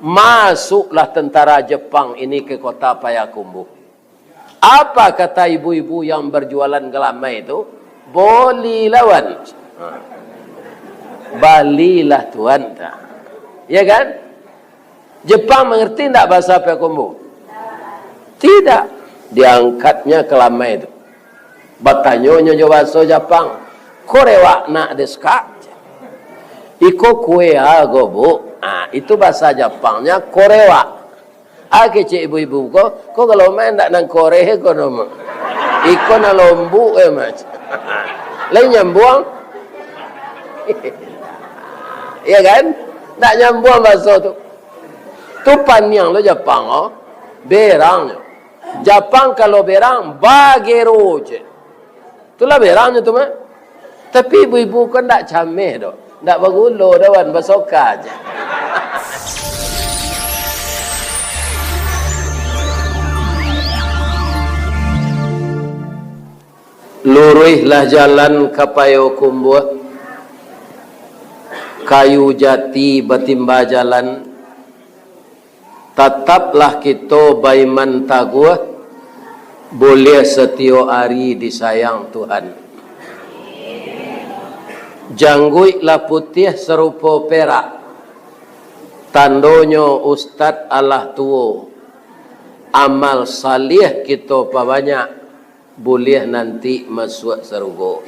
masuklah tentara Jepang ini ke kota Payakumbuh. Apa kata ibu-ibu yang berjualan gelamai itu? Boleh lawan. Balilah tuan. Ya kan? Jepang mengerti tidak bahasa Payakumbuh? Tidak. Diangkatnya gelamai itu. Batanyonya jo bahasa Jepang. Korewa nak deska. Iko kue gobu. Itu bahasa Jepangnya korewa. Kecik ibu-ibu ko kalau main tak nang Korea ko nama. Iko na lombu mas. Lain nyambuang. Iya kan? Tak nyambuang bahasa tu. Tu panyang lo Jepang berangnya. Jepang kalau berang bagero je. Itulah berangnya tu mah. Tapi ibu-ibu kan tak cameh doh. Tak bergulo dawan bersoka aja. Lurihlah jalan ke Payakumbuh, kayu jati batimba jalan. Tetaplah kita baiman taguh, boleh setio hari disayang Tuhan. Jangguiklah putih serupa perak, tandonyo Ustad Allah tuo. Amal salih kita banyak, boleh nanti masuk surga.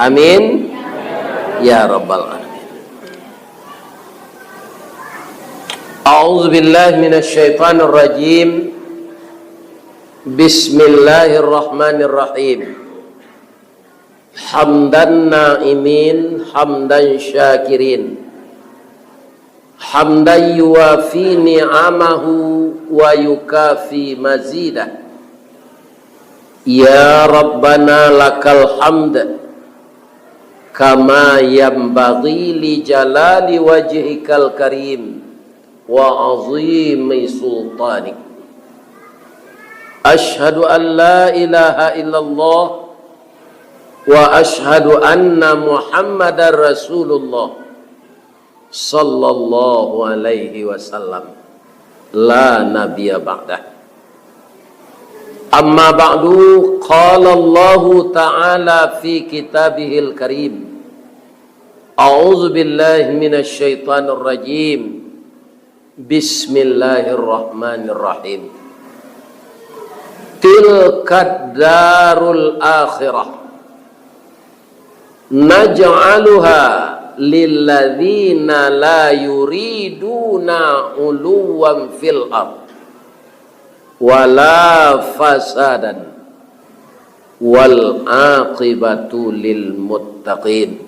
Amin. Ya Rabbal Alamin. A'udzu billahi minasy syaithanir rajim. Bismillahirrahmanirrahim. Hamdan na'imin, hamdan syakirin, hamdan yuwafi ni'amahu wa yukafi mazidah. Ya Rabbana lakal hamd kama yanbaghi li jalali wajhikal karim wa azimi sultanik. Ashhadu an la ilaha illallah wa ashhadu anna Muhammadar Rasulullah sallallahu alaihi wasallam. La nabiyya ba'dah. Amma ba'du, qala Allah ta'ala fi kitabihil karim. A'udzu billahi minasy syaithanir rajim. Bismillahirrahmanirrahim. Tilkad darul akhirah naj'aluha lilladzina la yuriduna uluwan fil ard wala fasadan wal aqibatu lil muttaqin.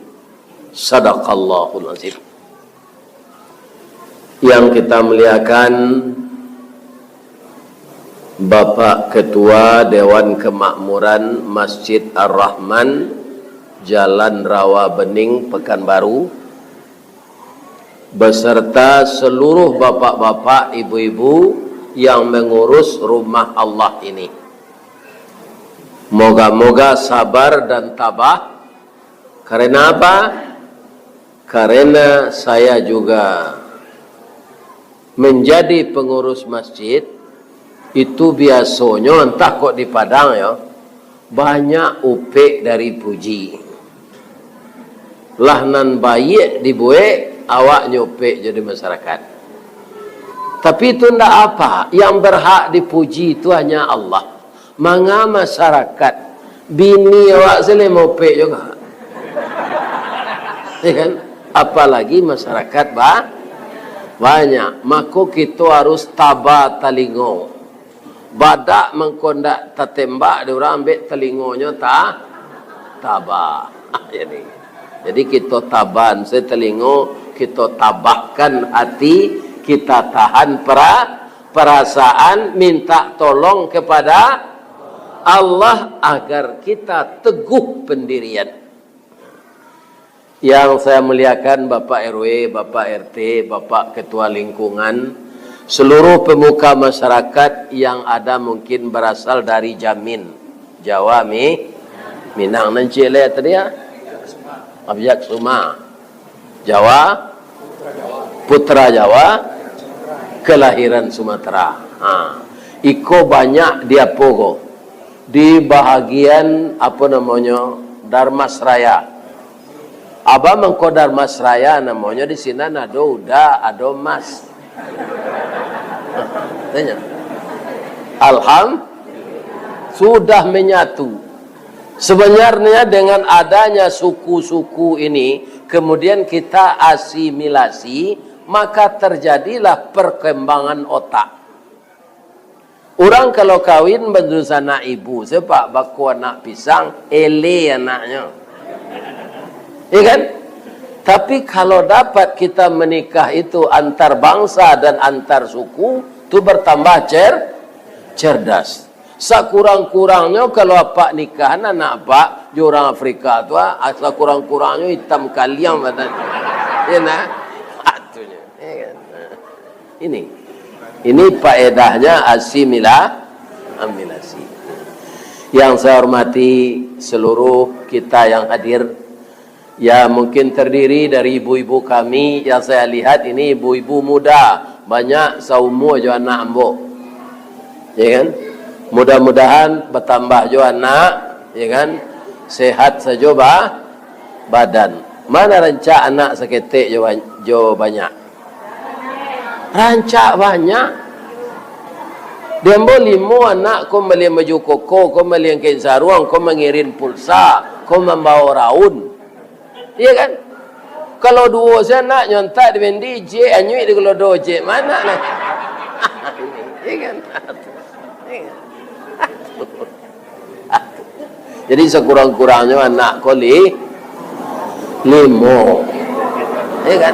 Sadaqallahul azim. Yang kita muliakan Bapak Ketua Dewan Kemakmuran Masjid Ar-Rahman, Jalan Rawa Bening, Pekanbaru, beserta seluruh bapak-bapak, ibu-ibu yang mengurus rumah Allah ini. Moga-moga sabar dan tabah. Karena apa? Karena saya juga menjadi pengurus masjid. Itu biasanya entah kok di Padang ya, banyak upik dari puji. Lahnan baik dibuat, awak nyopek jadi masyarakat. Tapi itu tidak apa. Yang berhak dipuji itu hanya Allah. Manga masyarakat bini awak selalu mopek juga. Ya kan? Apalagi masyarakat banyak. Maka kita harus tabah telingo. Badak mengkondak tertembak, dia orang ambil telingonya tabah. Jadi kita taban setelingo, kita tabahkan hati, kita tahan perasaan, minta tolong kepada Allah agar kita teguh pendirian. Yang saya muliakan Bapak RW, Bapak RT, Bapak Ketua Lingkungan, seluruh pemuka masyarakat yang ada mungkin berasal dari Jamin, Jawa, Minang, Nancile tadi ya, Abjak Suma, Jawa, Putra Jawa, kelahiran Sumatera. Iko banyak dia pogo di bahagian apa namanya Darmasraya. Aba mengko Darmasraya namanya di sini ada udah ada mas. Tanya. Sudah menyatu. Sebenarnya dengan adanya suku-suku ini, kemudian kita asimilasi, maka terjadilah perkembangan otak. Orang kalau kawin berdua anak ibu, sepak baku anak pisang, ele anaknya. Ya kan? Tapi kalau dapat kita menikah itu antar bangsa dan antar suku, itu bertambah cerdas. Sakurang-kurangnya kalau apa nikahan anak apa di orang Afrika tu, sakurang-kurangnya hitam kaliang badan. Ya nah, atunya. Ya kan? Ini faedahnya asimilasi. Yang saya hormati seluruh kita yang hadir, ya mungkin terdiri dari ibu-ibu kami yang saya lihat ini ibu-ibu muda, banyak seumur jo anak ambo. Ya kan? Mudah-mudahan bertambah jo anak, ya kan? Sehat saja badan. Mana rancak anak seketik jo banyak? Rancak banyak. Dia boleh limo anak kau beli baju koko, kau beli kain sarung, kau mengirim pulsa, kau membawa raun. Iya kan? Kalau dua saya nak nyontak dengan DJ, anyui di kalau doje mana lah? Iya kan? Jadi sekurang-kurangnya anak kau limo. Iya kan?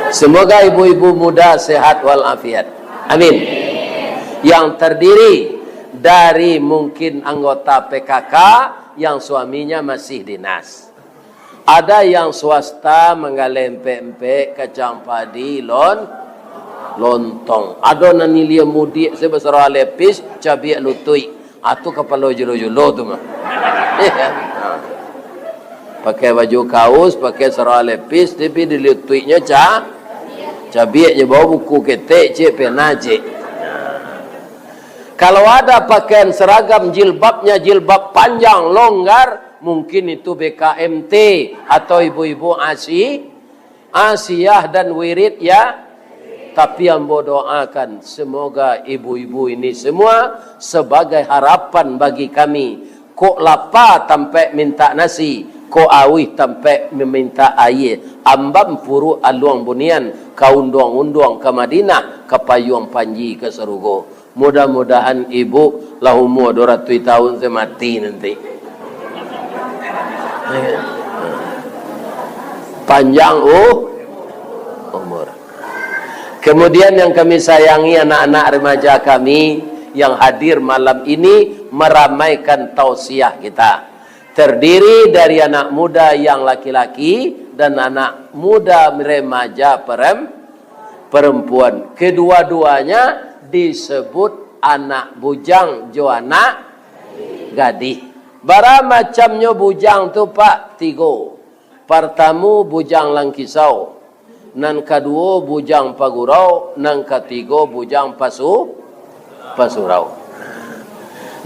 Semoga ibu-ibu muda sehat walafiat. Amin. Yang terdiri dari mungkin anggota PKK yang suaminya masih dinas. Ada yang swasta mengalempe-empe kacang padi lontong. Ada nani lia mudik sebesar lepis cabai lutui. Atu kepala julo-julo tu mah. Pakai baju kaos, pakai serah lepis, tapi di lutuinya cabai je bawa buku ketek cik pena cik. Kalau ada pakaian seragam jilbabnya jilbab panjang longgar, mungkin itu BKMT atau ibu-ibu Asiyah dan Wirid ya. Tapi yang berdoakan semoga ibu-ibu ini semua sebagai harapan bagi kami. Kok lapar tampai minta nasi, kok awih tampai meminta air. Ambam puru aluang bunian, kaunduang-unduang ke Madinah, ke payung panji ke Serugo. Mudah-mudahan ibu lah umur 200 tahun saya mati nanti. Panjang umur. Kemudian yang kami sayangi anak-anak remaja kami yang hadir malam ini meramaikan tausiah kita. Terdiri dari anak muda yang laki-laki dan anak muda remaja perempuan. Kedua-duanya disebut anak bujang jo anak gadih. Bara macamnya bujang tu pak tiga. Pertama bujang langkisau, nan kedua bujang pagurau, nan ketiga bujang pasurau.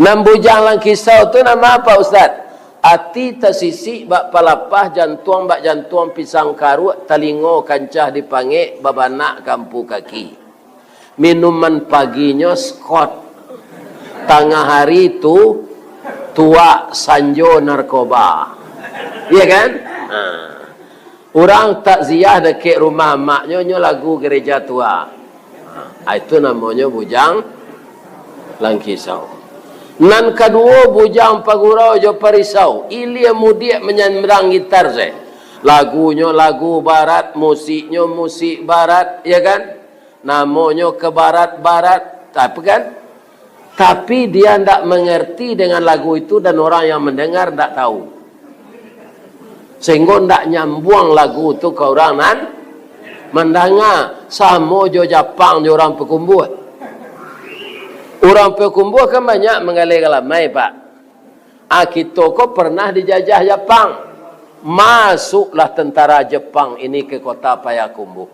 Nan bujang langkisau tu nama apa Ustaz? Ati tasisi bak palapah jantuang bak jantuang pisang karu talingo kancah dipanggil babanak kampu kaki. Minuman paginya Scott. Tengah hari itu tua sanjo narkoba. Iya kan? Orang takziah dekat rumah maknya lagu gereja tua. Itu namanya bujang langkisau. Nan kedua bujang pagurau jo parisau. Ilia mudik menyandang gitar saya. Lagunya lagu barat, musiknya musik barat, ya kan? Namanya ke barat-barat, tapi kan? Tapi dia tidak mengerti dengan lagu itu dan orang yang mendengar tidak tahu. Sehingga tidak nyambung lagu itu ke orang nan mendengar. Sama jo Jepang jo orang pekumbuh. Orang pekumbuh kan banyak mengalih-galamai pak. Kita kok pernah dijajah Jepang. Masuklah tentara Jepang ini ke kota Payakumbuh.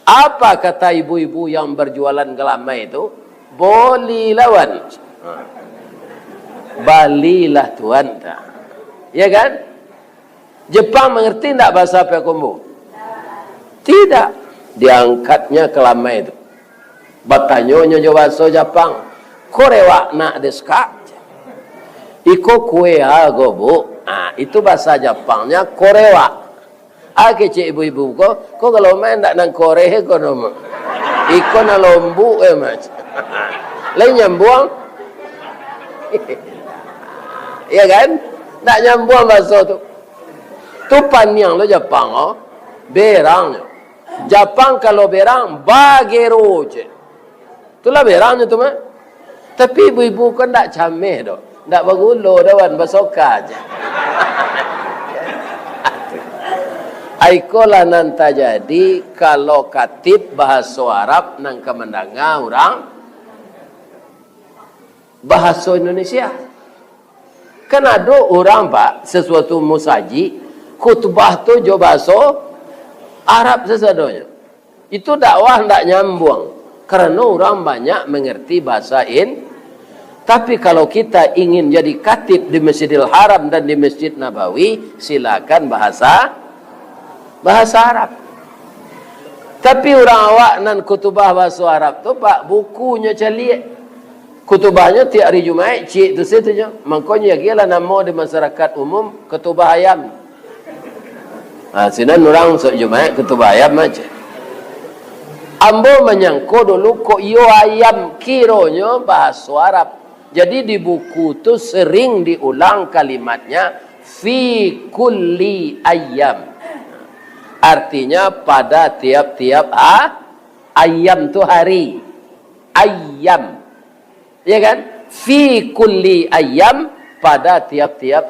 Apa kata ibu-ibu yang berjualan gelamai itu? Boleh lawan. Balilah tuan. Ya kan? Jepang mengerti tidak bahasa Payakumbuh? Tidak. Diangkatnya kelamai itu. Batanyonya jawab bahasa Jepang. Korewa nak deska? Iko kue ago bu. Itu bahasa Jepangnya korewa. Kecik ibu-ibu ko kalau main tak nang Korea ko nama. Iko na lombu macam. Lain nyambuang. Ya kan? Tak nyambuang bahasa tu. Tu panyang lo Jepang berangnya. Jepang kalau berang bagero je. Itulah berangnya tu mah. Tapi ibu-ibu kan tak cameh doh. Tak bagulo dawan basoka aja. Aikolah nanta jadi kalau katib bahasa Arab nang kemandanga orang bahasa Indonesia. Kan ada orang pak sesuatu musaji khutbah tu jo bahasa Arab sesadonya. Itu dakwah ndak nyambung karena orang banyak mengerti bahasa Tapi kalau kita ingin jadi katib di Masjidil Haram dan di Masjid Nabawi, silakan bahasa Arab. Tapi orang awak nan kutubah bahasa Arab tu pak bukunya celik. Kutubahnya tiap hari Jumaat cik tu situnya. Makanya gialah nama di masyarakat umum ketubah ayam. Sinan orang sok Jumaat ketubah ayam aja. Ambo menyangko dulu kok iyo ayam kironya bahasa Arab. Jadi di buku tu sering diulang kalimatnya fi kulli ayam. Artinya pada tiap-tiap ayam tu hari. Ayam. Ya kan? Fi kulli ayam pada tiap-tiap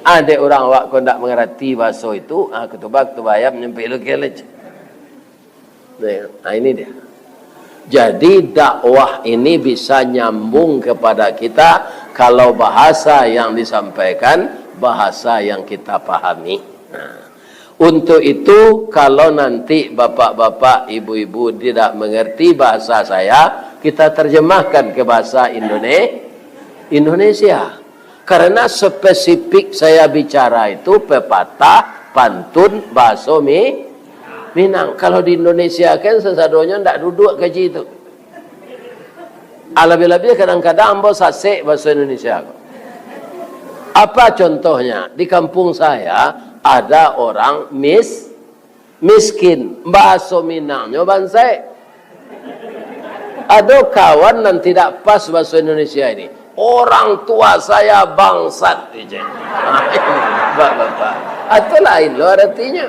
ada orang awak kau tak mengerti bahasa itu, ketubah ayam nyampe lu kelej. Nah, ini dia. Jadi dakwah ini bisa nyambung kepada kita kalau bahasa yang disampaikan bahasa yang kita pahami. Nah, untuk itu kalau nanti bapak-bapak, ibu-ibu tidak mengerti bahasa saya, kita terjemahkan ke bahasa Indonesia. Karena spesifik saya bicara itu pepatah, pantun, bahasa Minang. Kalau di Indonesia kan sesadonya tidak duduk kaji itu. Lebih-lebih kadang-kadang ambo sasek bahasa Indonesia. Apa contohnya? Di kampung saya ada orang miskin. Bahasa Minangnya bansai. Ada kawan yang tidak pas bahasa Indonesia ini. Orang tua saya bangsat. Bapak-bapak. Itu lain loh artinya.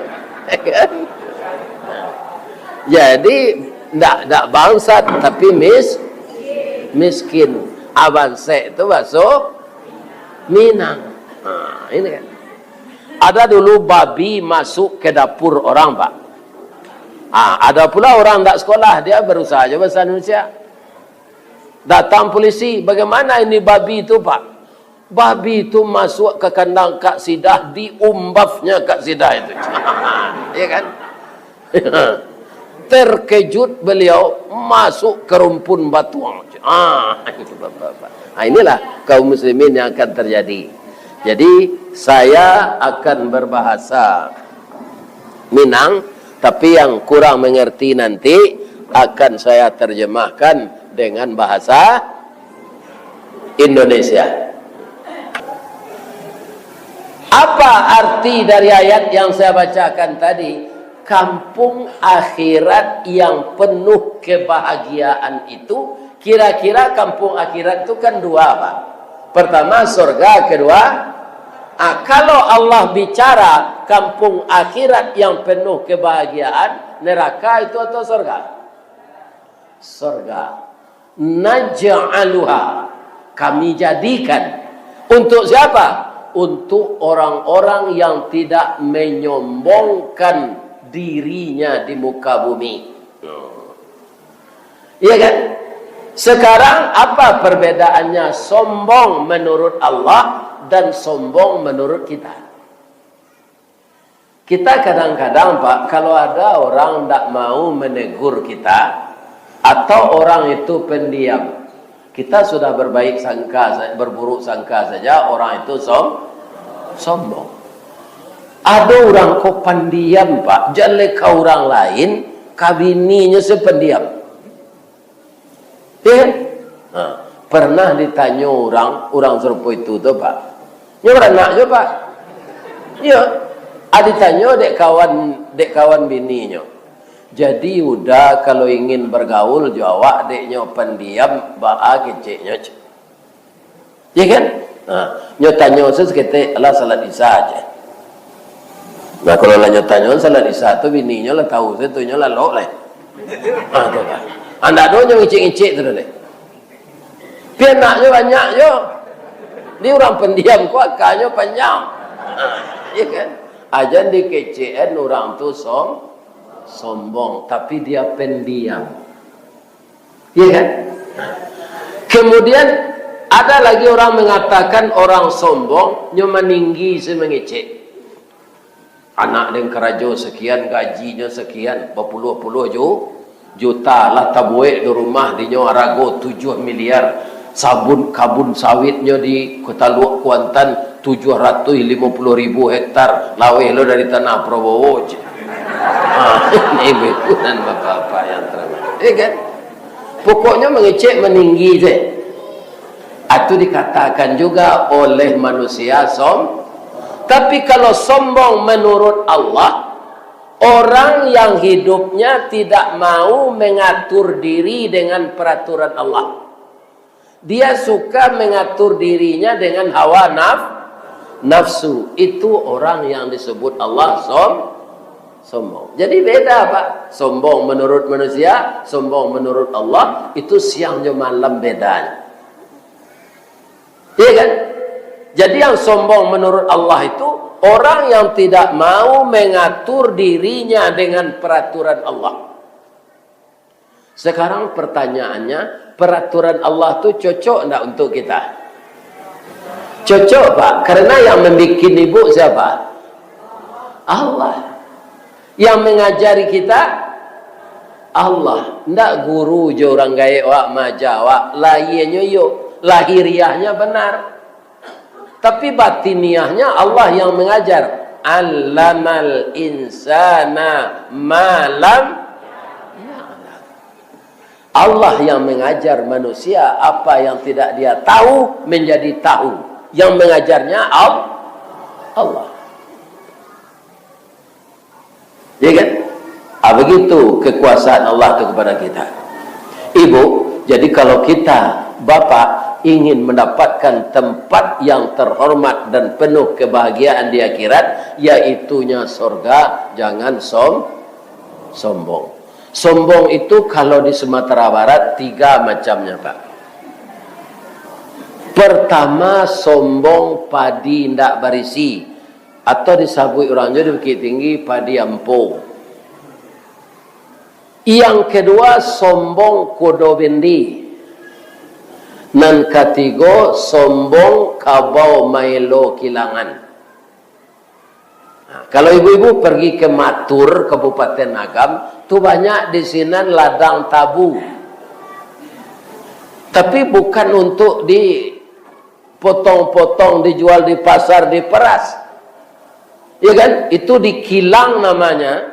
Jadi tidak bangsat tapi miskin. Abanse itu bahasa Minang. Ini kan. Ada dulu babi masuk ke dapur orang pak. Ada pula orang tak sekolah dia berusaha aja bahasa Indonesia. Datang polisi, bagaimana ini babi itu pak? Babi itu masuk ke kandang Kak Sidah, diumbafnya Kak Sidah itu. Ya kan? Terkejut beliau masuk ke rumpun batuang. Inilah kaum muslimin yang akan terjadi. Jadi saya akan berbahasa Minang, tapi yang kurang mengerti nanti akan saya terjemahkan dengan bahasa Indonesia. Apa arti dari ayat yang saya bacakan tadi? Kampung akhirat yang penuh kebahagiaan itu, kira-kira kampung akhirat itu kan dua pak. Pertama surga, kedua kalau Allah bicara kampung akhirat yang penuh kebahagiaan, neraka itu atau surga? Surga. Naj'aluha, kami jadikan. Untuk siapa? Untuk orang-orang yang tidak menyombongkan dirinya di muka bumi. Iya kan? Sekarang apa perbedaannya sombong menurut Allah dan sombong menurut kita? Kita kadang-kadang Pak, kalau ada orang tidak mau menegur kita, atau orang itu pendiam, kita sudah berbaik sangka, berburuk sangka saja, orang itu sombong. Ada orang kok pendiam Pak, jelek ke orang lain, kabininya sependiam. Ya? Nah, pernah ditanya orang serupa itu tuh Pak. Nyoba anaknya Pak. Ya. Ditanya dek kawan bininya. Jadi udah kalau ingin bergaul jawab deknya pendiam baa keceknya. Ya kan? Nah, nyotanya sesekete Allah salat Isya aja. Nah, kalau lah nyotanya salat Isya tu bininya lah tahu setunya lah lok lah. Ah, tu kan. Anda doanya ngicik-ngicik tu deh. Pianaknya banyak yo. Ni orang pendiam kok akanya panjang. Ya kan? Ajan di KCN orang tu sombong, tapi dia pendiam. Iya kan? Kemudian ada lagi orang mengatakan orang sombong nyo meninggi semengecek. Anak dan kerajo sekian, gajinya sekian, berpuluh-puluh juta lah tabuik di rumah di nyo arago 7 miliar. Kabun sawitnya di Kota Luak Kuantan 750.000 hektar laweh lo dari tanah Prabowo. Ini ibu dan bapak-bapak yang terhormat. Kan? Pokoknya mengecek meninggi je. Itu dikatakan juga oleh manusia Tapi kalau sombong menurut Allah, orang yang hidupnya tidak mau mengatur diri dengan peraturan Allah. Dia suka mengatur dirinya dengan hawa nafsu. Itu orang yang disebut Allah sombong. Jadi beda Pak. Sombong menurut manusia, sombong menurut Allah, itu siangnya malam bedanya. Iya kan? Jadi yang sombong menurut Allah itu orang yang tidak mau mengatur dirinya dengan peraturan Allah. Sekarang pertanyaannya, peraturan Allah itu cocok enggak untuk kita? Cocok Pak, karena yang membuat ibu siapa? Allah. Yang mengajari kita Allah. Enggak guru je orang gaya wak majawak, lainnya yuk, lahiriahnya benar. Tapi batiniahnya Allah yang mengajar. Allamal insana malam. Allah yang mengajar manusia apa yang tidak dia tahu menjadi tahu. Yang mengajarnya Allah. Ya kan? Begitu kekuasaan Allah itu kepada kita. Ibu, jadi kalau kita, bapak, ingin mendapatkan tempat yang terhormat dan penuh kebahagiaan di akhirat, yaitunya surga, jangan sombong. Sombong itu kalau di Sumatera Barat 3 macamnya Pak. Pertama, sombong padi ndak berisi, atau disabui orangnya di Bukit Tinggi padi ampo. Yang kedua, sombong kodobendi. Nan ketiga, sombong kabau mailo kilangan. Kalau ibu-ibu pergi ke Matur, Kabupaten Agam, tuh banyak di sini ladang tabu. Tapi bukan untuk dipotong-potong, dijual di pasar, diperas. Ya kan? Itu dikilang namanya.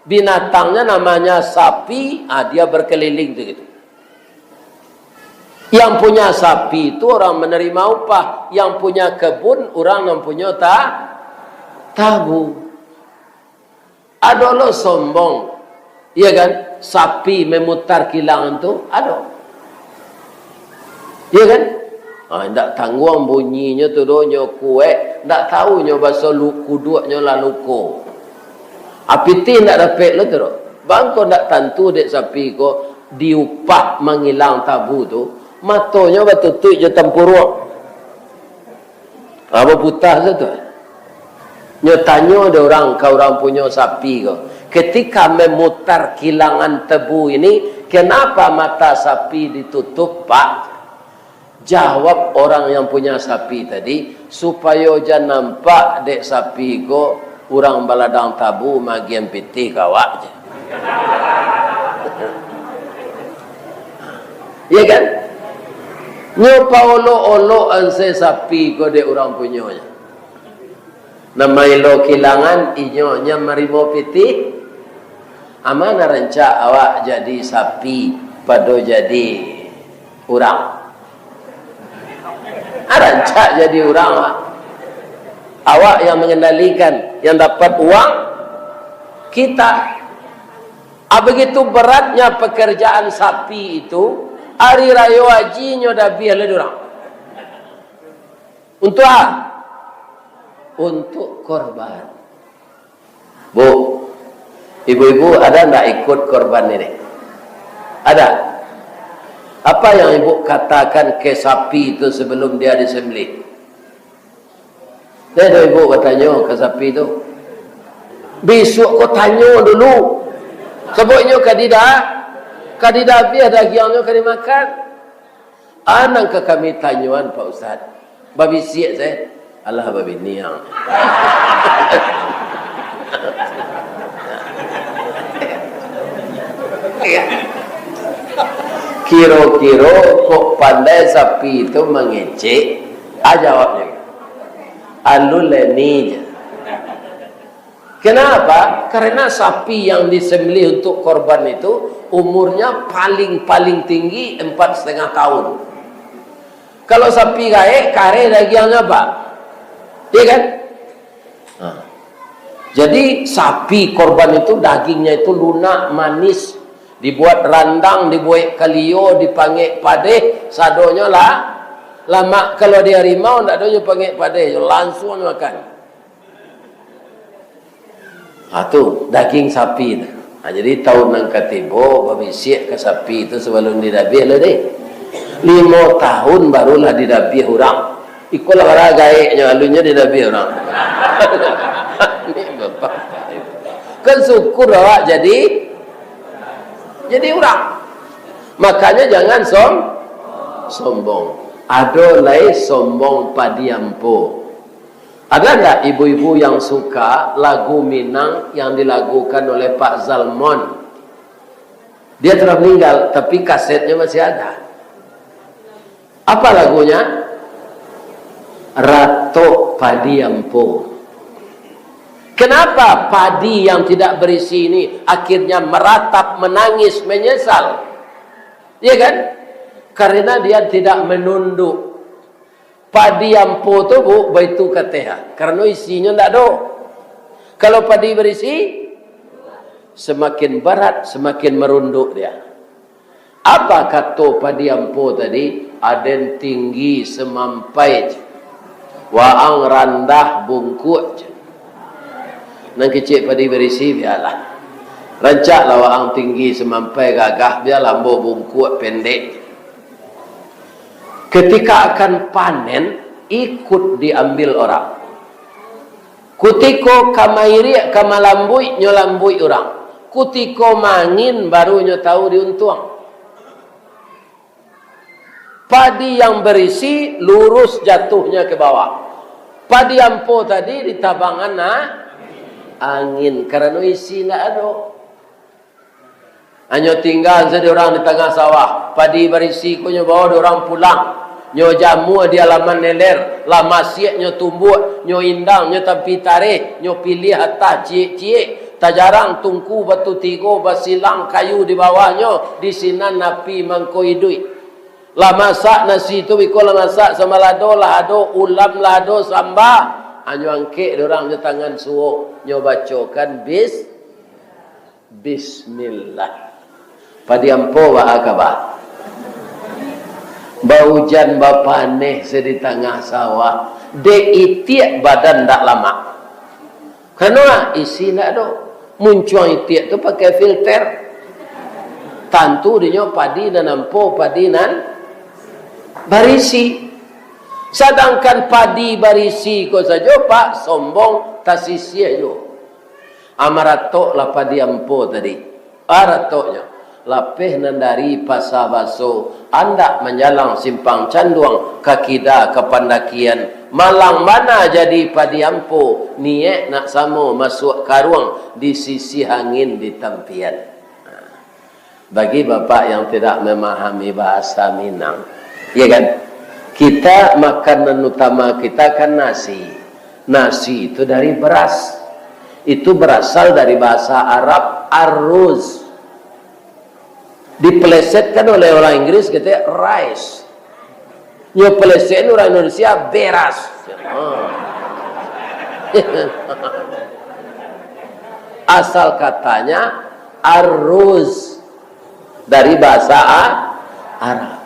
Binatangnya namanya sapi, dia berkeliling begitu. Yang punya sapi itu orang menerima upah. Yang punya kebun, orang yang punya tabu. Ada lo sombong, iya kan? Sapi memutar kilang itu ada, iya kan? Ndak tanggung bunyinya tu donyo kue, ndak tahu nyo bahasa luku duaknya laluko. Apiti ndak dapat lo tu, bangko ndak tentu dek sapi ko diupah mengilang tabu tu, matonya batutui je tempuruk. Apa putah tu? Nyotanyo ada orang, kau orang punya sapi kau. Ketika memutar kilangan tebu ini, kenapa mata sapi ditutup Pak? Jawab orang yang punya sapi tadi, supaya jangan nampak dek sapi kau Urang baladang tabu magian pitih kawak je. Ya kan? Nyo paolo-olo anse sapi kode orang punyonya. Namai lo kilangan inyo nya marimo pitih. Amana rancak awak jadi sapi pado jadi orang. Rancak jadi orang. Awak yang mengendalikan, yang dapat uang kita. Begitu beratnya pekerjaan sapi itu. Hari raya haji nyo dah biar le dorang. Untuk apa? Untuk korban. Bu, ibu-ibu ada ndak ikut korban ini? Ada. Apa yang ibu katakan ke sapi itu sebelum dia disembelih? Dia ibu bertanya ke sapi itu. Besok kau tanya dulu. Sebabnya kadida biar dagingnya kena makan. Anang ke kami tanyuan Pak Ustaz. Babi siap saya. Allah babi niang. Kiro-kiro kok pandai sapi itu mengecek. Jawabnya. Alul leni je. Kenapa? Karena sapi yang disembelih untuk korban itu umurnya paling tinggi 4,5 tahun. Kalau sapi kare dagingnya apa? Iya kan? Nah. Jadi sapi korban itu dagingnya itu lunak, manis, dibuat randang, dibuat kalio, dipanggil padeh, sadonya lah. Lama kalau dia harimau ndak ada panggil padeh, langsung makan. Itu daging sapi. Jadi tahun nang katibo babi siap ke sapi itu sebelum didabih lah deh. 5 tahun barulah didabih orang. Ikulah orang gaeknya alunya didabih orang. Ini bapak. Kan syukur awak jadi orang. Makanya jangan sombong. Ado lai sombong padiampo. Ada enggak ibu-ibu yang suka lagu Minang yang dilagukan oleh Pak Zalmon? Dia telah meninggal, tapi kasetnya masih ada. Apa lagunya? Rato Padiampo. Kenapa padi yang tidak berisi ini akhirnya meratap, menangis, menyesal? Iya kan? Karena dia tidak menunduk. Padi ampo tu bu, baitu kateha. Karena isinya tidak ada. Kalau padi berisi, semakin berat, semakin merunduk dia. Apa kata padi ampo tadi? Aden tinggi semampai, waang randah bungkuk. Nang kecil padi berisi biarlah. Rancaklah waang tinggi semampai gagah, biar lambo bungkuk pendek. Ketika akan panen, ikut diambil orang. Kutiko kamairi kamalambui nyolambui orang. Kutiko mangin baru nyo tahu diuntuang. Padi yang berisi lurus jatuhnya ke bawah. Padi ampo tadi di tabangan angin karena isi ndak ada. Hanya tinggal jadi orang di tengah sawah. Padi berisi ko nyo bawa orang pulang. Nyo jamu di alaman neler, lama siap nyo tumbuh, nyo indang, nyo tapi tarik, nyo pilih atas cie-cie, tajarang tungku batu tigo, basilang kayu di bawahnya, di sinan napi mangkoi duit. Lah masak nasi tu iko lah masak sama lado, ulam lado sambal. Nyo angke orang nyo tangan suo, nyo bacokan bismillah. Padi ampo wa akabah. Baujan bapaneh di tengah sawah. De itiak badan tak lama. Karena isi tak ada. Muncul itiak tu pakai filter. Tantu dia padi dan ampo padi nan barisi. Sedangkan padi barisi ko saja pak sombong tasisi aja. Amaratok lah padi ampo tadi. Aratoknya. Lapeh nandari pasabaso anda menjalang simpang canduang kakida kepandakian Malang mana jadi padiampo, niat nak samo masuk karuang di sisi angin di tampian. Bagi bapak yang tidak memahami bahasa Minang, ya kan? Kita makanan utama kita kan nasi. Nasi itu dari beras. Itu berasal dari bahasa Arab arroz. Dipelesetkan oleh orang Inggris kita rice. Nyopelesetin orang Indonesia beras. Asal katanya arroz dari bahasa Arab.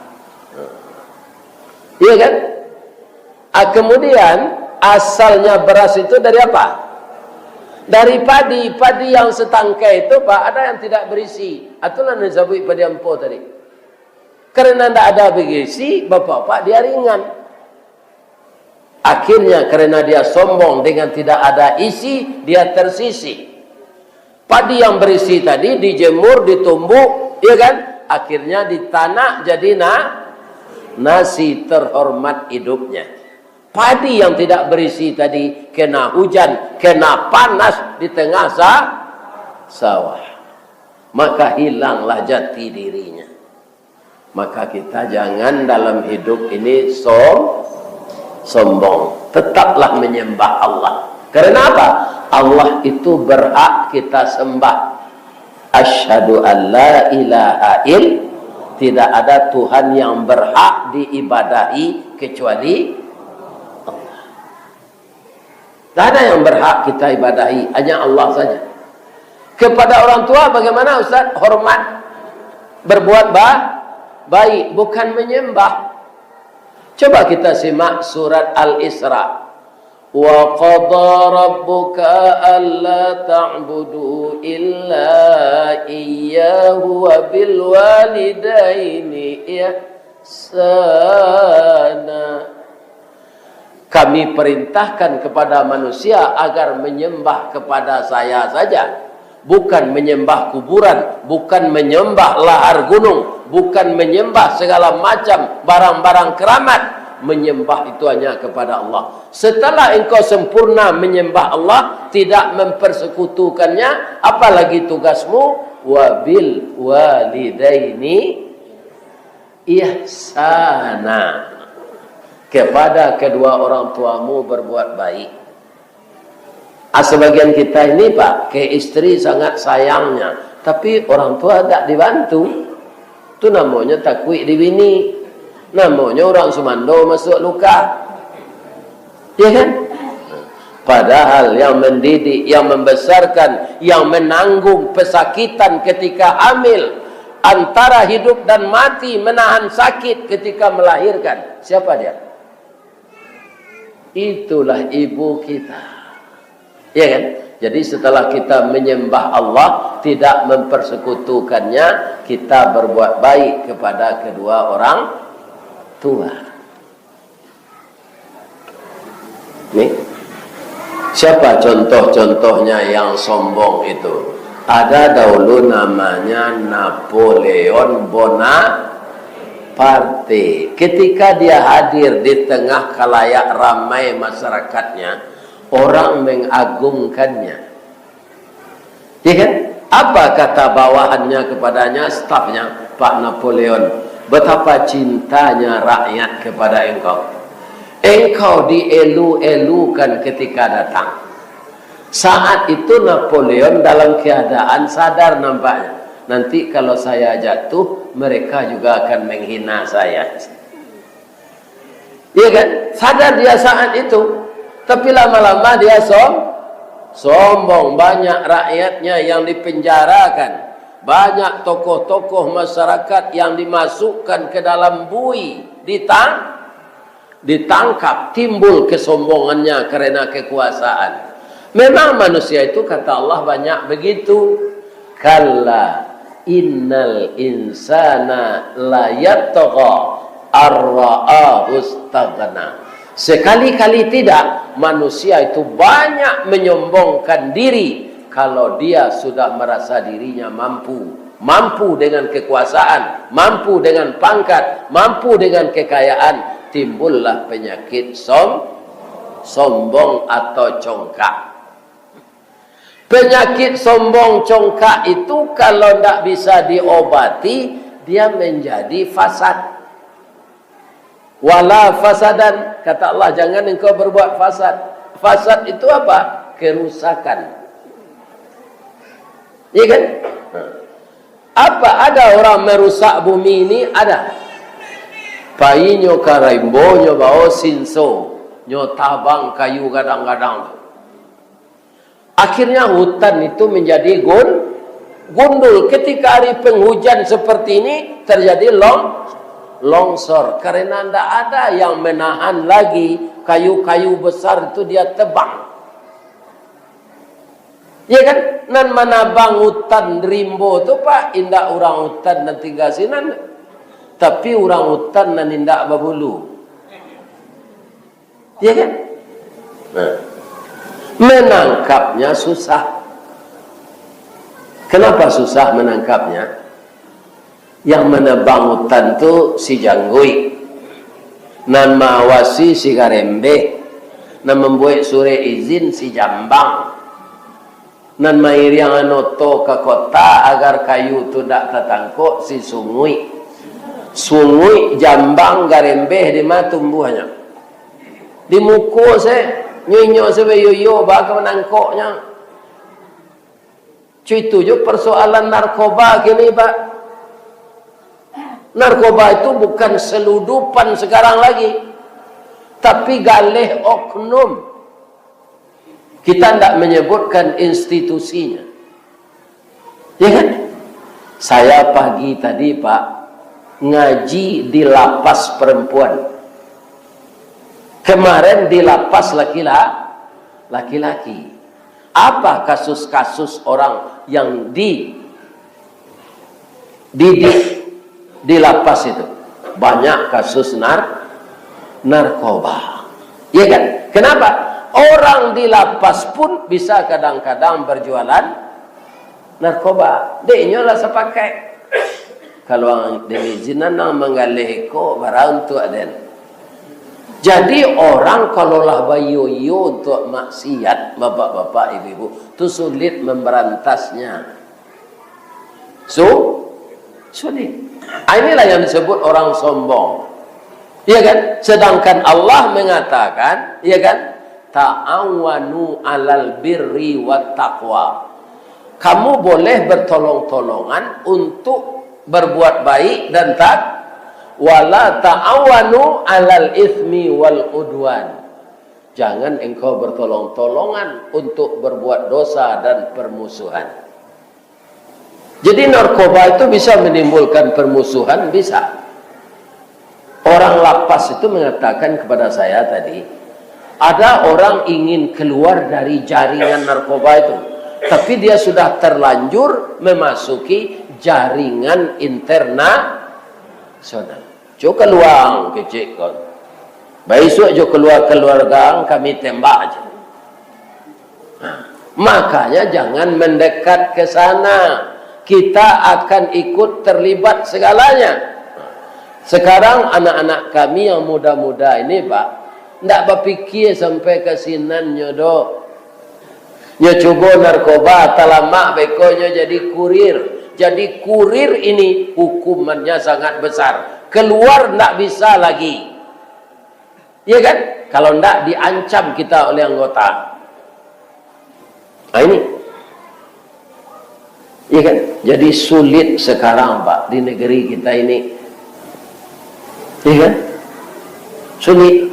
Iya kan? Kemudian asalnya beras itu dari apa? Dari padi. Padi yang setangkai itu Pak, ada yang tidak berisi. Itulah yang disebut padi ampo tadi. Karena tidak ada berisi, bapak-bapak dia ringan. Akhirnya karena dia sombong dengan tidak ada isi, dia tersisi. Padi yang berisi tadi dijemur, ditumbuk, ya kan? Akhirnya ditanah jadi nasi terhormat hidupnya. Padi yang tidak berisi tadi kena hujan, kena panas di tengah sawah. Maka hilanglah jati dirinya. Maka kita jangan dalam hidup ini sombong. Tetaplah menyembah Allah. Karena apa? Allah itu berhak kita sembah. Asyhadu an la ilaha illallah. Tidak ada Tuhan yang berhak diibadahi kecuali Allah. Tidak ada yang berhak kita ibadahi, hanya Allah saja. Kepada orang tua bagaimana Ustaz? Hormat. Berbuat baik, bukan menyembah. Coba kita simak surat Al-Isra. Wa qadha rabbuka alla ta'budu illa iyyahu wa bil walidaini ihsana. Kami perintahkan kepada manusia agar menyembah kepada saya saja, bukan menyembah kuburan, bukan menyembah lahar gunung, bukan menyembah segala macam barang-barang keramat. Menyembah itu hanya kepada Allah. Setelah engkau sempurna menyembah Allah, tidak mempersekutukannya, apalagi tugasmu wabil walidaini ihsana. Kepada kedua orang tuamu berbuat baik. Sebagian kita ini Pak, ke istri sangat sayangnya, tapi orang tua tak dibantu. Itu namanya takwik di bini. Namanya orang Sumando masuk luka. Ya kan? Padahal yang mendidik, yang membesarkan, yang menanggung pesakitan ketika hamil, antara hidup dan mati, menahan sakit ketika melahirkan, siapa dia? Itulah ibu kita. Ya kan? Jadi setelah kita menyembah Allah, tidak mempersekutukannya, kita berbuat baik kepada kedua orang tua. Nih, siapa contoh-contohnya yang sombong itu? Ada dahulu namanya Napoleon Bonaparte. Ketika dia hadir di tengah khalayak ramai masyarakatnya, orang mengagungkannya. Ya kan? Apa kata bawahannya kepadanya, stafnya? Pak Napoleon, betapa cintanya rakyat kepada engkau. Engkau dielu-elukan ketika datang. Saat itu Napoleon dalam keadaan sadar nampaknya. Nanti kalau saya jatuh, mereka juga akan menghina saya. Iya kan? Sadar dia saat itu. Tapi lama-lama dia sombong. Banyak rakyatnya yang dipenjarakan. Banyak tokoh-tokoh masyarakat yang dimasukkan ke dalam bui, ditangkap, timbul kesombongannya karena kekuasaan. Memang manusia itu kata Allah banyak begitu. Kalla innal insana la yatgha ar-ra'ahu istaghna. Sekali-kali tidak, manusia itu banyak menyombongkan diri kalau dia sudah merasa dirinya mampu dengan kekuasaan, mampu dengan pangkat, mampu dengan kekayaan, timbullah penyakit sombong atau congkak. Penyakit sombong congkak itu kalau tidak bisa diobati, dia menjadi fasad. Wala fasadan, kata Allah, jangan engkau berbuat fasad. Fasad itu apa? Kerusakan. Iya kan? Apa ada orang merusak bumi ini? Ada. Pai nyo karaimbo nyo bao sinso, nyo tabang kayu kadang-kadang. Akhirnya hutan itu menjadi gundul. Ketika hari penghujan seperti ini terjadi longsor karena tidak ada yang menahan lagi, kayu-kayu besar itu dia tebang. Ya kan? Nan manabang hutan rimbo tu pak, indak orang hutan dan tinggal sinan, tapi orang hutan nan indak babulu. Ya kan? Nah, menangkapnya susah. Kenapa susah menangkapnya? Yang menebang hutan tu si Janggui, nan mawasi si Garembe, nan membuat surat izin si Jambang, nan mairiang anoto ke kota agar kayu tu tak tertangkuk si Sungui. Sungui, Jambang, Garembe di mana tumbuhnya? Di muka saya, nyonyo sebeyoyo bagai menangkuknya. Itu je persoalan narkoba kini pak. Narkoba itu bukan seludupan sekarang lagi, tapi galih oknum. Kita tidak menyebutkan institusinya. Ya kan? Saya pagi tadi pak ngaji di lapas perempuan. Kemarin di lapas laki-laki. Apa kasus-kasus orang yang di lapas itu? Banyak kasus narkoba. Iya kan? Kenapa? Orang di lapas pun bisa kadang-kadang berjualan narkoba. Dia lah sepakai. Kalau diizinan nang menggalih ko barang tu aden. Jadi orang kalaulah bayu-yu untuk maksiat, bapak-bapak, ibu-ibu, itu sulit memberantasnya. Sulit. Inilah yang disebut orang sombong. Iya kan? Sedangkan Allah mengatakan, iya kan? Ta'awanu 'alal birri wat taqwa. Kamu boleh bertolong-tolongan untuk berbuat baik dan wala ta'awanu 'alal itsmi wal udwan. Jangan engkau bertolong-tolongan untuk berbuat dosa dan permusuhan. Jadi narkoba itu bisa menimbulkan permusuhan, bisa. Orang lapas itu mengatakan kepada saya tadi, ada orang ingin keluar dari jaringan narkoba itu, tapi dia sudah terlanjur memasuki jaringan internasional. Jo keluar kecil kan. Besok jo keluar gang kami tembak aja. Nah, makanya jangan mendekat ke sana. Kita akan ikut terlibat segalanya. Sekarang anak-anak kami yang muda-muda ini pak, tidak berpikir sampai ke sinan nyodo. Nyo coba narkoba, talamak bekonya jadi kurir. Jadi kurir ini hukumannya sangat besar. Keluar tidak bisa lagi. Ya kan? Kalau tidak diancam kita oleh anggota. Nah ini. Ya kan? Jadi sulit sekarang pak di negeri kita ini. Ya kan? Sulit.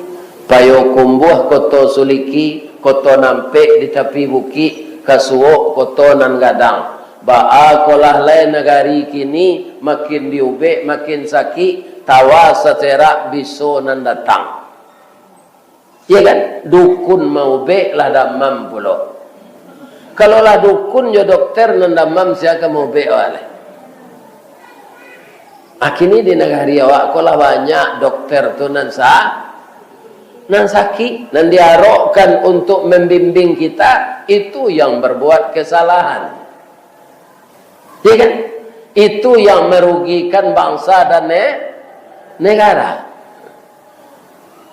Payo kumbuh koto suliki, koto nampek di tepi bukit, kasuok koto nan gadang. Ba'a kolah lain negari kini makin diubek makin sakit, tawa seterak biso nan datang. Ya kan? Dukun mau bek lah damam pula. Kalau lah dukun yo dokter nan damam siapa mau bek oleh. Kini di negari awak kolah banyak dokter tu nan sakit, nan diarokkan untuk membimbing kita, itu yang berbuat kesalahan. Ya kan? Itu yang merugikan bangsa dan negara.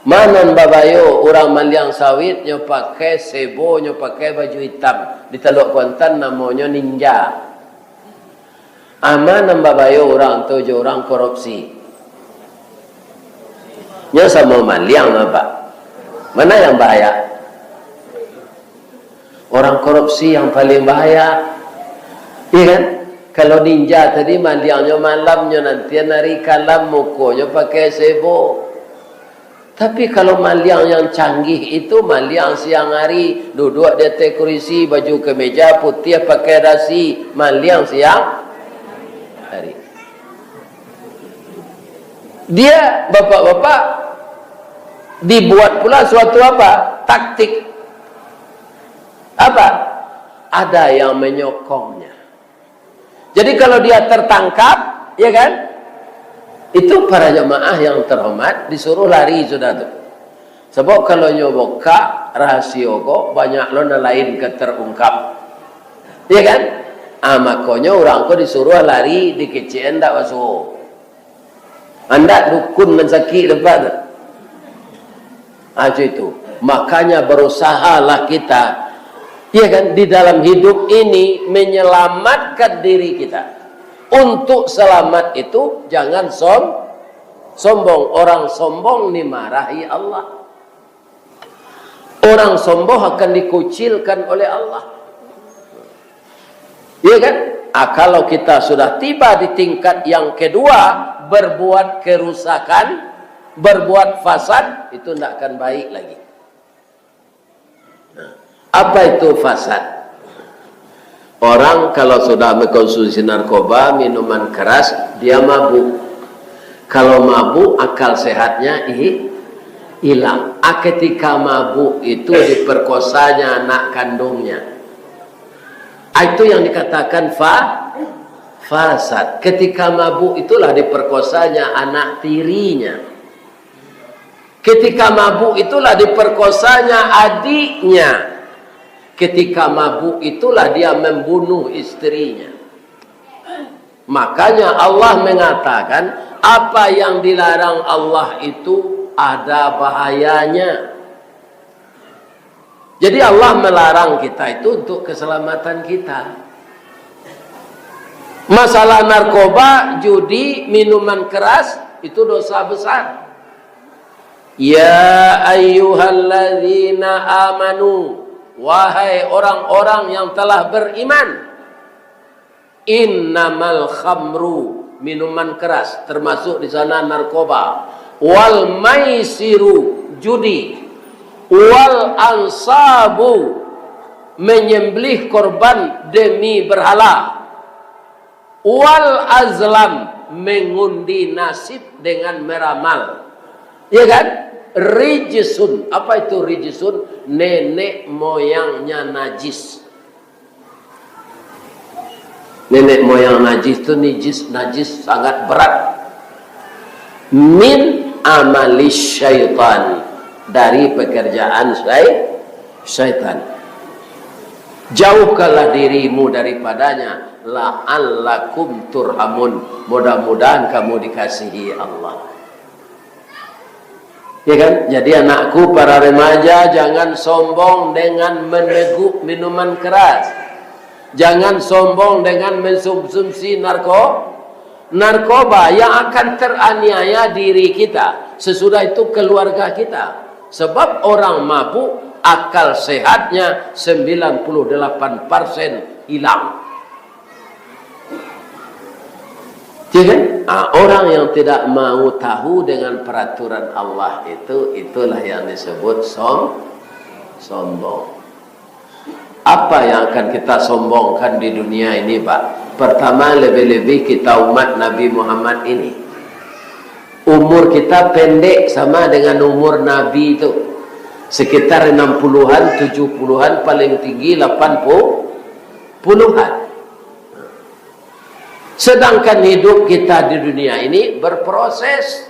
Manan babayo orang maliang sawit nyo pakai sebo, nyo pakai baju hitam di Teluk Kuantan namanya ninja. Amanan babayo orang tu je orang korupsi. Nyo sama maliang apa? Mana yang bahaya? Orang korupsi yang paling bahaya. Iya kan? Kalau ninja tadi maliangnya malamnya nanti nari kalam mukonya pakai sebo. Tapi kalau maliang yang canggih itu maliang siang hari duduk di atas kursi baju kemeja putih pakai dasi, maliang siang hari. Dia bapak-bapak dibuat pula suatu apa? Taktik. Apa? Ada yang menyokongnya. Jadi kalau dia tertangkap, ya kan? Itu para jemaah yang terhormat disuruh lari sudah tu. Sebab kalau nyoboka rahasia kok banyak lo lain ke terungkap. Ya kan? Makanya orang ko disuruh lari di kecil ndak masuk. Anda dukun mensaki depan. Aja itu. Makanya berusahalah kita, ya kan, di dalam hidup ini menyelamatkan diri kita. Untuk selamat itu jangan sombong. Orang sombong dimarahi Allah. Orang sombong akan dikucilkan oleh Allah. Iya kan? Kalau kita sudah tiba di tingkat yang kedua, berbuat kerusakan, berbuat fasad, itu tidak akan baik lagi. Nah, apa itu fasad? Orang kalau sudah mengkonsumsi narkoba, minuman keras, dia mabuk. Kalau mabuk, akal sehatnya hilang. Ketika mabuk itu diperkosanya anak kandungnya. Itu yang dikatakan fasad. Ketika mabuk itulah diperkosanya anak tirinya. Ketika mabuk itulah diperkosanya adiknya. Ketika mabuk itulah dia membunuh istrinya. Makanya Allah mengatakan apa yang dilarang Allah itu ada bahayanya. Jadi Allah melarang kita itu untuk keselamatan kita. Masalah narkoba, judi, minuman keras itu dosa besar. Ya ayyuhalladzina amanu, wahai orang-orang yang telah beriman, innamal khamru, minuman keras, termasuk di sana narkoba, wal maisiru, judi, wal ansabu, menyembelih korban demi berhala, wal azlam, mengundi nasib dengan meramal. Ya kan? Rijisun. Apa itu rijisun? Nenek moyangnya najis. Nenek moyang najis itu najis sangat berat. Min amalis syaitan, dari pekerjaan syaitan. Jauhkanlah dirimu daripadanya, la'allakum turhamun, mudah-mudahan kamu dikasihi Allah. Ya kan? Jadi anakku, para remaja, jangan sombong dengan meneguk minuman keras. Jangan sombong dengan mensubsumsi narkoba yang akan teraniaya diri kita. Sesudah itu keluarga kita. Sebab orang mabuk, akal sehatnya 98% hilang. Ya kan? Orang yang tidak mau tahu dengan peraturan Allah itu, itulah yang disebut sombong. Apa yang akan kita sombongkan di dunia ini, Pak? Pertama, lebih-lebih kita umat Nabi Muhammad ini. Umur kita pendek sama dengan umur Nabi itu. Sekitar 60-an, 70-an, paling tinggi 80-an. Sedangkan hidup kita di dunia ini berproses.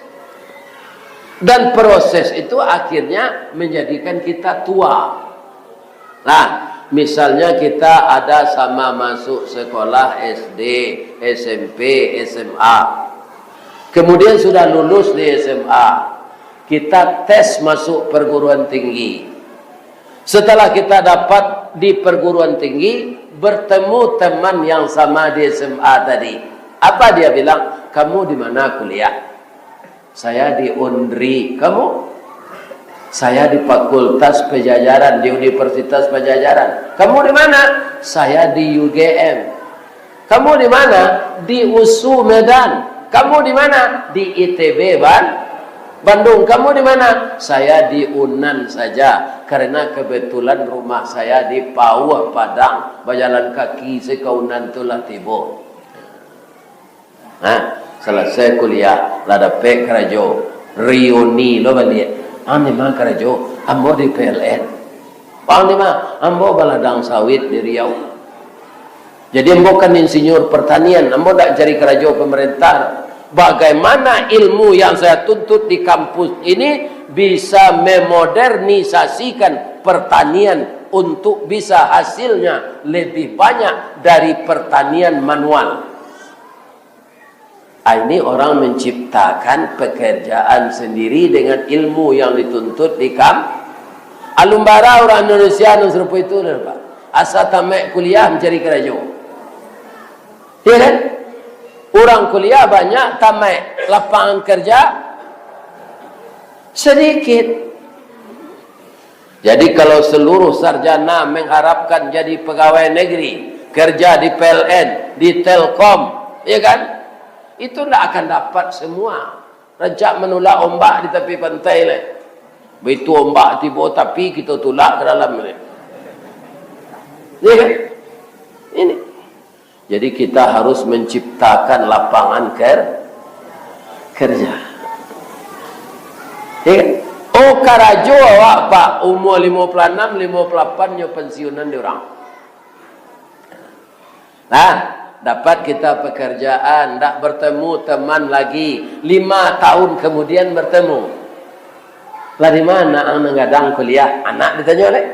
Dan proses itu akhirnya menjadikan kita tua. Nah, misalnya kita ada sama masuk sekolah SD, SMP, SMA. Kemudian sudah lulus di SMA. kita tes masuk perguruan tinggi. Setelah kita dapat di perguruan tinggi, bertemu teman yang sama di SMA tadi. Apa dia bilang? Kamu di mana kuliah? Saya di Undri. Kamu? Saya di Fakultas Pajajaran, di Universitas Pajajaran. Kamu di mana? Saya di UGM. Kamu di mana? Di USU Medan. Kamu di mana? Di ITB Bandung. Kamu di mana? Saya di Unan saja, karena kebetulan rumah saya di Pauh Padang, berjalan kaki saya ke Unan tulah tibo. Nah, selesai kuliah, lada pe kerajo, riuni lo balik. Ane mah kerajo, ambo di PLN. Ane mah ambo baladang sawit di Riau. Jadi ambo kan insinyur pertanian, ambo tak cari kerajo pemerintah. Bagaimana ilmu yang saya tuntut di kampus ini bisa memodernisasikan pertanian untuk bisa hasilnya lebih banyak dari pertanian manual. Ini orang menciptakan pekerjaan sendiri dengan ilmu yang dituntut di kampus. Alumbara orang Indonesia yang serupa itu, Pak. Asal tamat kuliah mencari kerja. Ya kan? Orang kuliah banyak, tamat lapangan kerja sedikit. Jadi kalau seluruh sarjana mengharapkan jadi pegawai negeri, kerja di PLN, di Telkom, ya kan? Itu tidak akan dapat semua. Rejak menolak ombak di tepi pantai lah. Begitu ombak tiba tapi kita tolak ke dalam ni. Ya kan? Ini. Jadi kita harus menciptakan lapangan kerja. Ya kan? Oh karajo awak Pak, umur 56, 58 nyo pensiunan diorang. Nah, dapat kita pekerjaan, tak bertemu teman lagi, 5 tahun kemudian bertemu. Lah di mana ang ngadang kuliah? Anak ditanya oleh.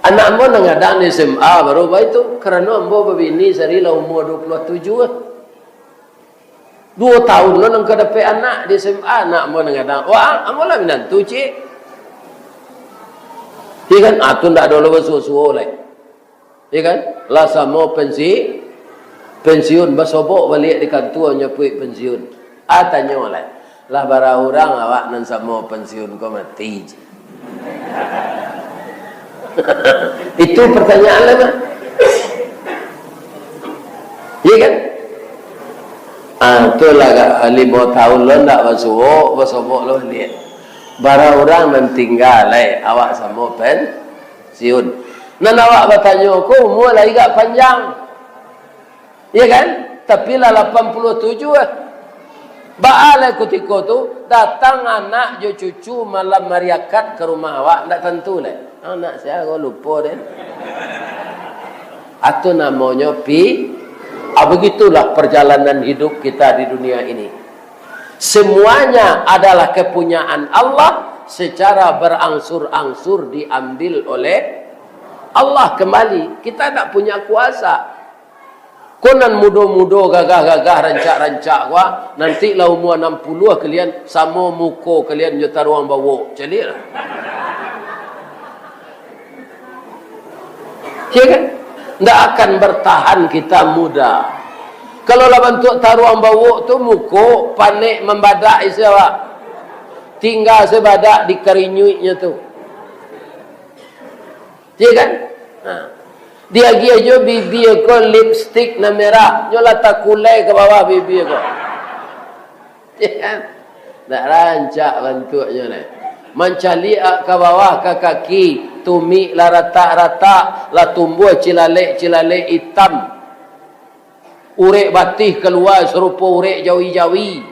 Anak ambo ngadang di SMA baru itu kerana ambo babini sarilah umur 27. 2 tahun lo nang kadape anak di SMA, anak ambo ngadang. Wah, ambo lah minantu cik. Iya kan? Atun tak ada lo susu oleh. Iya kan? Lah sama pensiun basobok balik di kantor nyapui pensiun. Tanya oleh. Lah bara orang awak nan sama pensiun kau mati. Itu pertanyaan lah mah. Iya kan? Itulah 5 tahun lo tak basobok lo lihat. Bara orang nan tinggal awak sama pensiun. Nan awak bertanya ko umur lagi gak panjang. Iya kan? Tapi lah 87 Ba'ala ketika tu datang anak jo cucu malam mariakat ke rumah awak, tak tentu lah. Anak saya kau lupa deh. Itu namanya begitulah perjalanan hidup kita di dunia ini. Semuanya adalah kepunyaan Allah, secara berangsur-angsur diambil oleh Allah kembali. Kita tak punya kuasa. Konan mudo-mudo gagah-gagah rancak-rancak wah nanti lah umur 60 kalian sama muka kalian je taruang bawa jadi lah. Ya kan? Tak akan bertahan kita muda. Kalau lah bentuk taruang bawa tu muka panik membadak isi awak. Tinggal sebadak di karinyuitnya tu. Ya kan? Dia aja bibi ko lipstick na merah, nyola takulai ke bawah bibi ko. Ya kan? Tak rancak bentuknya ni. Mencali ke bawah ke kaki, tumi lah rata-rata, lah tumbuh cilalek-cilalek hitam. Urek batih keluar serupa urek jawi-jawi.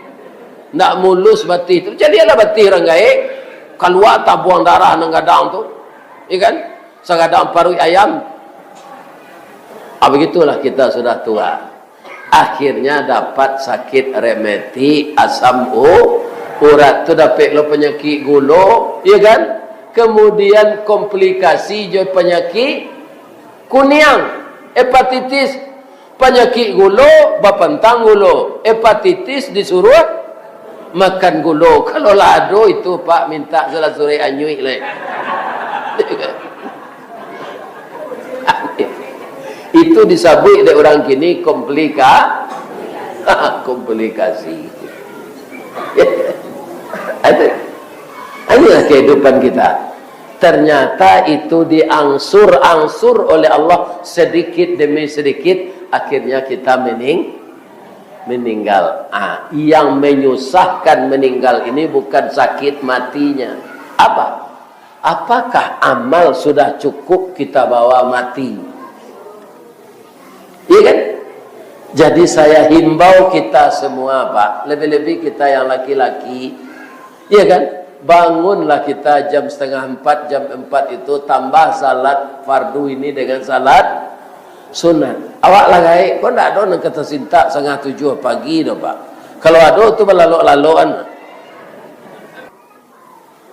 Tak mulus batih tu. Jadi lah batih orang gaik, keluar tak buang darah nang gadang tu. Ya kan? Sagadang parui ayam. Begitulah kita sudah tua. Akhirnya dapat sakit rematik, asam urat tu dapat lo penyakit gula, ya kan? Kemudian komplikasi je penyakit kuniang, hepatitis, penyakit gula, bapentang gula, hepatitis disuruh makan gula. Kalau lado itu Pak minta salah sore anyuik lah. Itu disabui oleh orang kini komplikasi. Inilah kehidupan kita. Ternyata itu diangsur-angsur oleh Allah sedikit demi sedikit, akhirnya kita meninggal. Yang menyusahkan meninggal ini bukan sakit matinya. Apakah amal sudah cukup kita bawa mati? Iya kan? Jadi saya himbau kita semua Pak, lebih-lebih kita yang laki-laki, iya kan? Bangunlah kita jam 3:30, jam 4 itu tambah salat fardu ini dengan salat sunat. Awak lah gai, kau ndak ada nang kata sinta 6:30 pagi dah Pak. Kalau ada tu berlalu-laluan.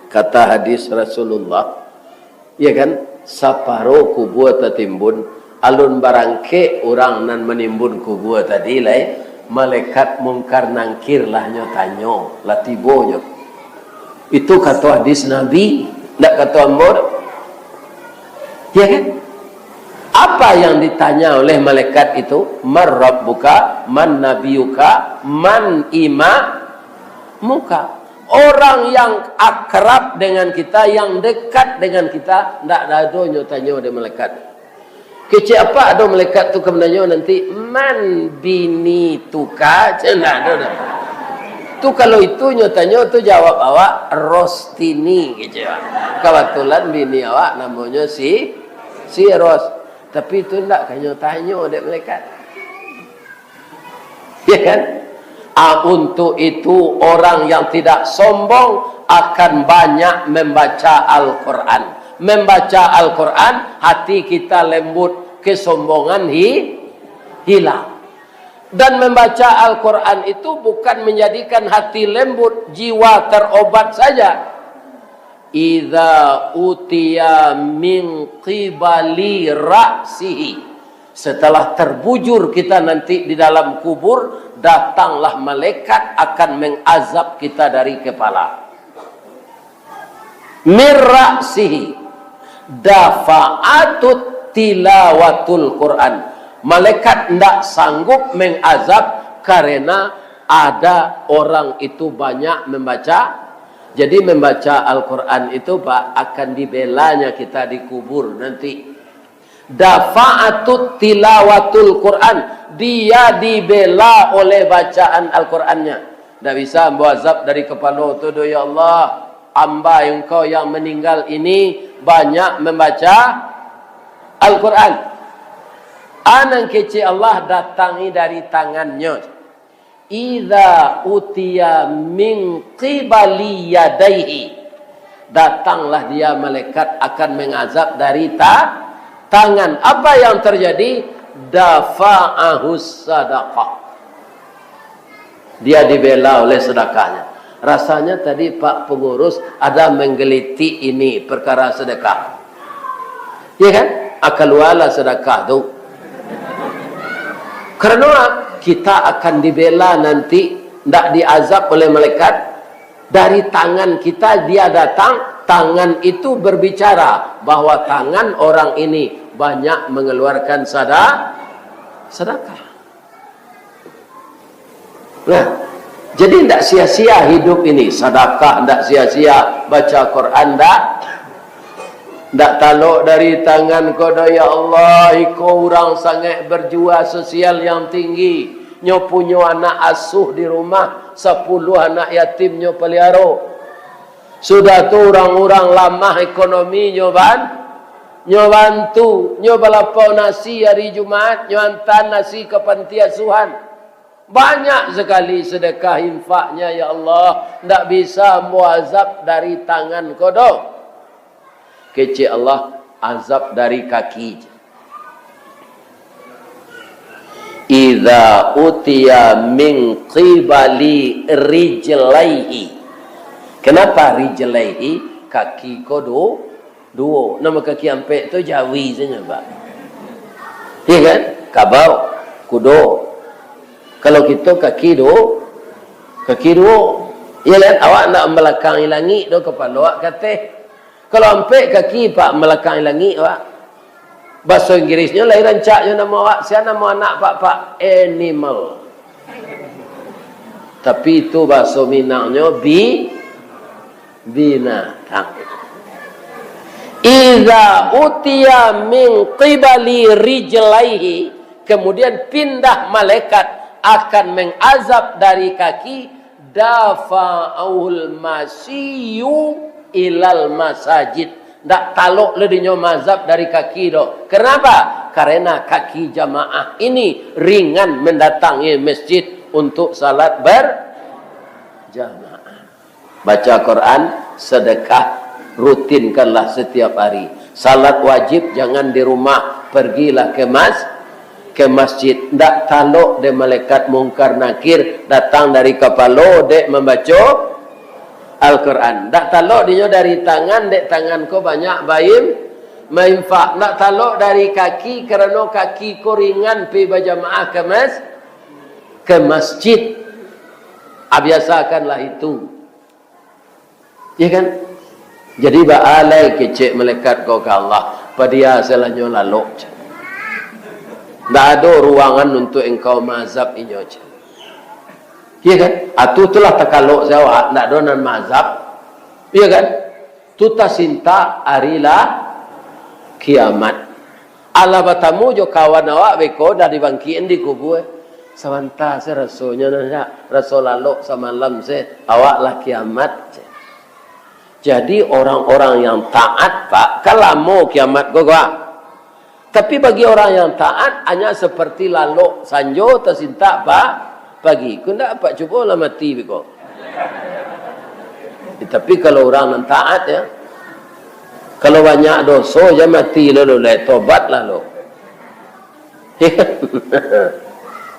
Kata hadis Rasulullah, iya kan? Saparo kubur tertimbun. Alun barangke orang nan menimbun kubur tadi lai, malaikat mungkar nangkir lah nyotanyo, latibonyo. Itu kata hadis Nabi, tak kata Amor. Ya kan? Apa yang ditanya oleh malaikat itu? Man rabbuka, man nabiyuka, man imamuka. Orang yang akrab dengan kita, yang dekat dengan kita, tak ada nyotanyo oleh malaikat. Kecil apa ada malaikat tu kemenanyo nanti man bini tuka cina ada. Tu kalau itu nyotanyo tu jawab awak Rostini kecil. Kebetulan bini awak namanya si Ros. Tapi itu ndak kan nyotanyo dek malaikat. Ya kan? Untuk itu orang yang tidak sombong akan banyak membaca Al-Quran. Membaca Al-Quran, hati kita lembut, kesombongan hilang. Dan membaca Al-Quran itu bukan menjadikan hati lembut, jiwa terobat saja. Idza utiya min qibali ra'sihi. Setelah terbujur kita nanti di dalam kubur, datanglah malaikat akan mengazab kita dari kepala. Min ra'sihi. Dafa'atut tilawatul Quran. Malaikat tidak sanggup mengazab karena ada orang itu banyak membaca. Jadi membaca Al-Quran itu Pak akan dibelanya kita di kubur nanti. Dafa'atut tilawatul Quran. Dia dibela oleh bacaan Al-Qurannya. Tidak bisa memazab dari kepala itu. Ya Allah, hamba engkau yang meninggal ini banyak membaca Al-Quran. Anak kecil Allah datangi dari tangannya. Idza utiya min qibali yadaihi. Datanglah dia malaikat akan mengazab dari tangan. Apa yang terjadi? Dafa'ahus sadaqah. Dia dibela oleh sedekahnya. Rasanya tadi Pak Pengurus ada menggeliti ini perkara sedekah. Ya kan? Akal wala sedekah tu. Karena kita akan dibela nanti, tidak diazab oleh malaikat. Dari tangan kita dia datang, tangan itu berbicara bahwa tangan orang ini banyak mengeluarkan sedekah. Nah, jadi tidak sia-sia hidup ini. Sedekah tidak sia-sia, baca Quran tidak taluk dari tangan kau. Ya Allah, kau orang sangat berjuang sosial yang tinggi. Nyo punya anak asuh di rumah, 10 anak yatim nyo pelihara. Sudah tu orang-orang lamah ekonomi nyo bantu, nyo balapau nasi hari Jumat, nyo hantar nasi ke panti asuhan. Banyak sekali sedekah infaknya ya Allah. Tak bisa muazab dari tangan kodok. Kecil Allah azab dari kaki. Idza utiya min qibali rijlaihi. Kenapa rijlaihi? Kaki kodo dua. Nama kaki ampek tu Jawi saja Pak. Iya kan? Kabau, kudo. Kalau kita kaki dua. Ya kan? Awak nak melakangi langit do kepala awak kata. Kalau ampe kaki pak melakangi langit awak. Bahasa Inggrisnya lahir rancaknya nama awak. Siapa nama anak pak animal. Tapi itu bahasa Minangnya binatang. Iza utiya min qibali rijlaihi, kemudian pindah malaikat akan mengazab dari kaki, dafa'ul masiyu ilal masajid. Ndak taluk ledinya mazab dari kaki do. Kenapa? Karena kaki jamaah ini ringan mendatangi masjid untuk salat berjamaah. Baca Quran, sedekah, rutinkanlah setiap hari. Salat wajib jangan di rumah, pergilah ke masjid. Ndak taluk de malaikat mungkar nakir datang dari kepala dek membaca Al-Quran. Ndak taluk dia dari tangan dek tangan ko banyak mainfak. Ndak taluk dari kaki kerana kaki ko ringan pi berjamaah ke masjid. Biasakanlah itu. Ya kan? Jadi baalai kecek malaikat kau ke Allah. Padia selanya lalu. Tak ada ruangan untuk engkau mazhab inyo. Ya kan? Atu itulah takaluk saya tak ada nan mazhab. Ya kan? Tu tasinta arilah kiamat. Allah batamu jo kawan awak beko dah dibangkiin di kubur. Samanta saya rasulnya nanya rasul lalu samalam saya awak lah kiamat. Jadi orang-orang yang taat pak, kalau mau kiamat gua. Tapi bagi orang yang taat hanya seperti lalu sanjo tersinta pak pagi. Kunda pak cuba lah mati beko. Tapi kalau orang yang taat ya, kalau banyak dosa je mati lalu tobat lalu.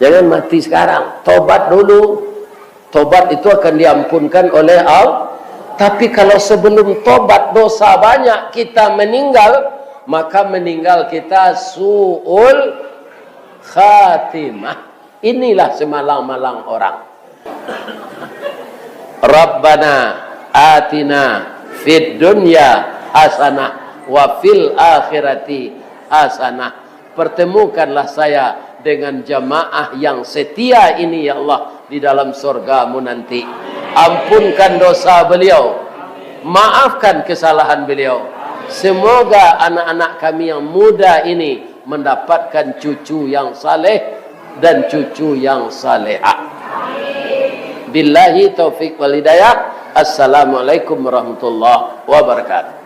Jangan mati sekarang, tobat dulu. Tobat itu akan diampunkan oleh Allah. Tapi kalau sebelum tobat dosa banyak kita meninggal, maka meninggal kita su'ul khatimah. Inilah semalang-malang orang. Rabbana atina fid dunya hasanah wa fil akhirati hasanah. Pertemukanlah saya dengan jamaah yang setia ini ya Allah di dalam surgamu nanti. Ampunkan dosa beliau, maafkan kesalahan beliau. Semoga anak-anak kami yang muda ini mendapatkan cucu yang saleh dan cucu yang salehah. Billahi taufik wal hidayah. Assalamualaikum warahmatullahi wabarakatuh.